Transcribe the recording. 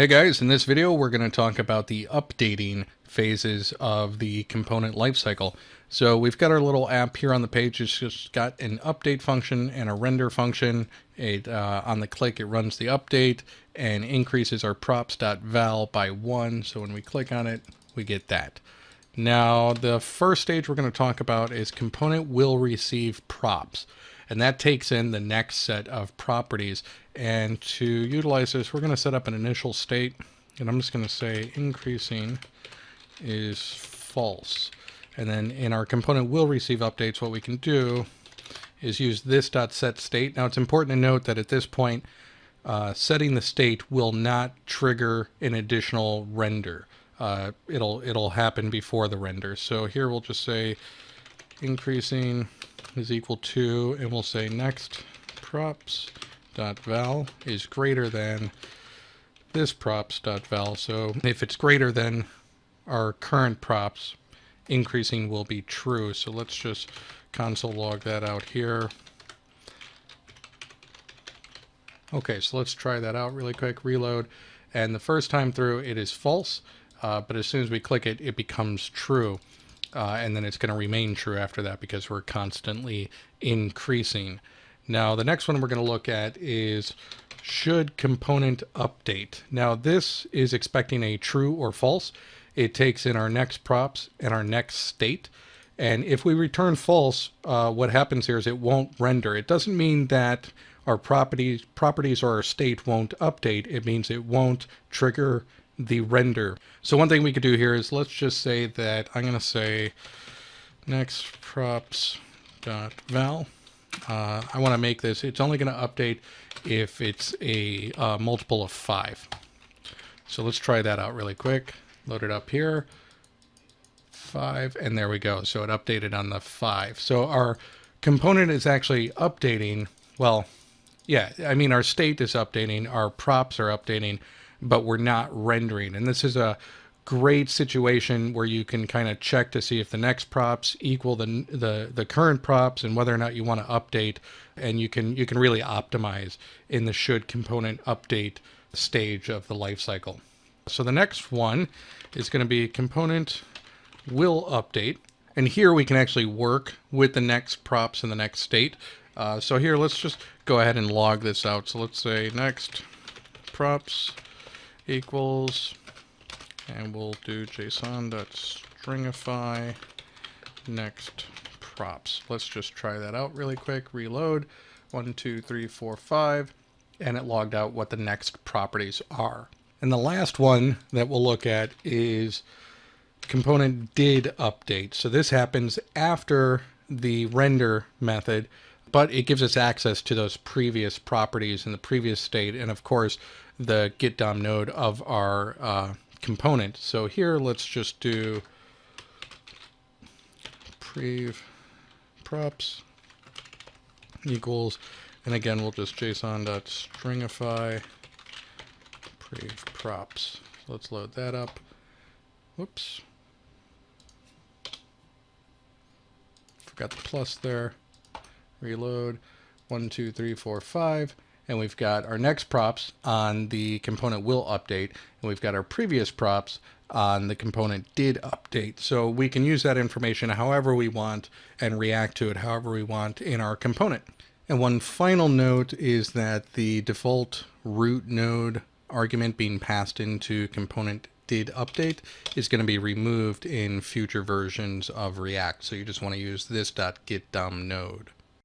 Hey guys, in this video we're going to talk about the updating phases of the component lifecycle. So we've got our little app here on the page. It's just got an update function and a render function. On the click it runs the update and increases our props.val by 1. So when we click on it, we get that. Now the first stage we're going to talk about is component will receive props. And that takes in the next set of properties. And to utilize this, we're going to set up an initial state. And I'm just going to say increasing is false. And then in our component will receive updates, what we can do is use this.setState. Now it's important to note that at this point, setting the state will not trigger an additional render. It'll happen before the render. So here we'll just say increasing is equal to, and we'll say next props.val is greater than this props.val. So if it's greater than our current props, increasing will be true. So let's just console log that out here. Okay, so let's try that out really quick, reload. And the first time through it is false, but as soon as we click it, it becomes true. And then it's going to remain true after that because we're constantly increasing. Now the next one we're going to look at is should component update. Now this is expecting a true or false. It takes in our next props and our next state. And if we return false, what happens here is it won't render. It doesn't mean that our properties or our state won't update. It means it won't trigger the render. So one thing we could do here is let's just say that I'm going to say next props.val. I want to make this, it's only going to update if it's a multiple of 5. So let's try that out really quick. Load it up here. 5, and there we go. So it updated on the 5. So our component is actually updating. Well, yeah, I mean our state is updating, our props are updating, but we're not rendering. And this is a great situation where you can kind of check to see if the next props equal the current props and whether or not you want to update. And you can really optimize in the should component update stage of the life cycle. So the next one is going to be component will update. And here we can actually work with the next props in the next state. So here, let's just go ahead and log this out. So let's say next props equals, and we'll do json.stringify next props. Let's just try that out really quick. Reload 1, 2, 3, 4, 5, and it logged out what the next properties are. And the last one that we'll look at is component did update. So this happens after the render method, but it gives us access to those previous properties in the previous state, and of course the getDom node of our component. So here let's just do prev props equals, and again we'll just json.stringify prev props. So let's load that up. Whoops. Forgot the plus there. Reload 1, 2, 3, 4, 5. And we've got our next props on the component will update, and we've got our previous props on the component did update. So we can use that information however we want and react to it however we want in our component. And one final note is that the default root node argument being passed into component did update is going to be removed in future versions of React. So you just want to use this.getDom node.